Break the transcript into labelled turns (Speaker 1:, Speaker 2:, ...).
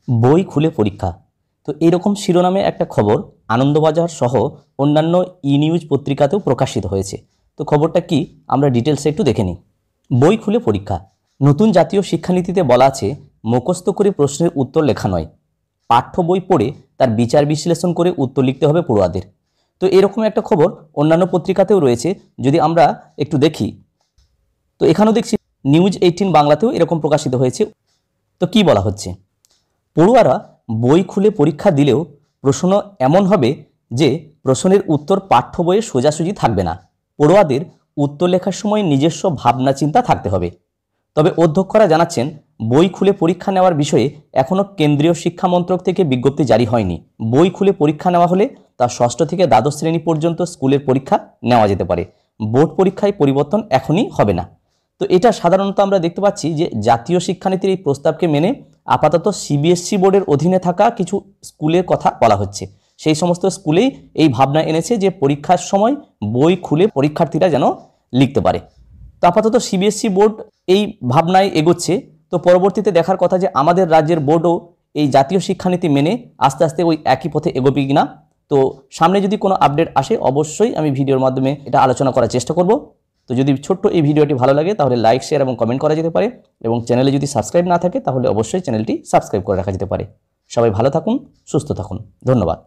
Speaker 1: বই খুলে পরীক্ষা। তো এরকম শিরোনামে একটা খবর আনন্দবাজার সহ অন্যান্য নিউজ পত্রিকাতেও প্রকাশিত হয়েছে। তো খবরটা কি আমরা ডিটেলসে একটু দেখে নিই। বই খুলে পরীক্ষা। নতুন জাতীয় শিক্ষানীতিতে বলা আছে মুখস্থ করে প্রশ্নের উত্তর লেখা নয়, পাঠ্য বই পড়ে তার বিচার বিশ্লেষণ করে উত্তর লিখতে হবে পড়ুয়াদের। তো এরকম একটা খবর অন্যান্য পত্রিকাতেও রয়েছে। যদি আমরা একটু দেখি তো এখানেও দেখছি নিউজ 18 বাংলাতেও এরকম প্রকাশিত হয়েছে। তো কি বলা হচ্ছে, পড়ুয়ারা বই খুলে পরীক্ষা দিলেও প্রশ্ন এমন হবে যে প্রশ্নের উত্তর পাঠ্য বইয়ে সোজাসুজি থাকবে না। পড়ুয়াদের উত্তর লেখার সময় নিজস্ব ভাবনা চিন্তা থাকতে হবে। তবে অধ্যক্ষরা জানাচ্ছেন বই খুলে পরীক্ষা নেওয়ার বিষয়ে এখনও কেন্দ্রীয় শিক্ষা মন্ত্রক থেকে বিজ্ঞপ্তি জারি হয়নি। বই খুলে পরীক্ষা নেওয়া হলে তা ষষ্ঠ থেকে দ্বাদশ শ্রেণী পর্যন্ত স্কুলের পরীক্ষা নেওয়া যেতে পারে। বোর্ড পরীক্ষায় পরিবর্তন এখনই হবে না। তো এটা সাধারণত আমরা দেখতে পাচ্ছি যে জাতীয় শিক্ষানীতির এই প্রস্তাবকে মেনে আপাতত সিবিএসসি বোর্ডের অধীনে থাকা কিছু স্কুলের কথা বলা হচ্ছে। সেই সমস্ত স্কুলেই এই ভাবনা এনেছে যে পরীক্ষার সময় বই খুলে পরীক্ষার্থীরা যেন লিখতে পারে। তো আপাতত সিবিএসসি বোর্ড এই ভাবনায় এগোচ্ছে। তো পরবর্তীতে দেখার কথা যে আমাদের রাজ্যের বোর্ডও এই জাতীয় শিক্ষানীতি মেনে আস্তে আস্তে ওই একই পথে এগোবে কিনা। তো সামনে যদি কোনো আপডেট আসে অবশ্যই আমি ভিডিওর মাধ্যমে এটা আলোচনা করার চেষ্টা করব। তো যদি ছোট্ট এই ভিডিওটি ভালো লাগে তাহলে লাইক, শেয়ার এবং কমেন্ট করা যেতে পারে, এবং চ্যানেলে যদি সাবস্ক্রাইব না থাকে তাহলে অবশ্যই চ্যানেলটি সাবস্ক্রাইব করে রাখা যেতে পারে। সবাই ভালো থাকুন, সুস্থ থাকুন, ধন্যবাদ।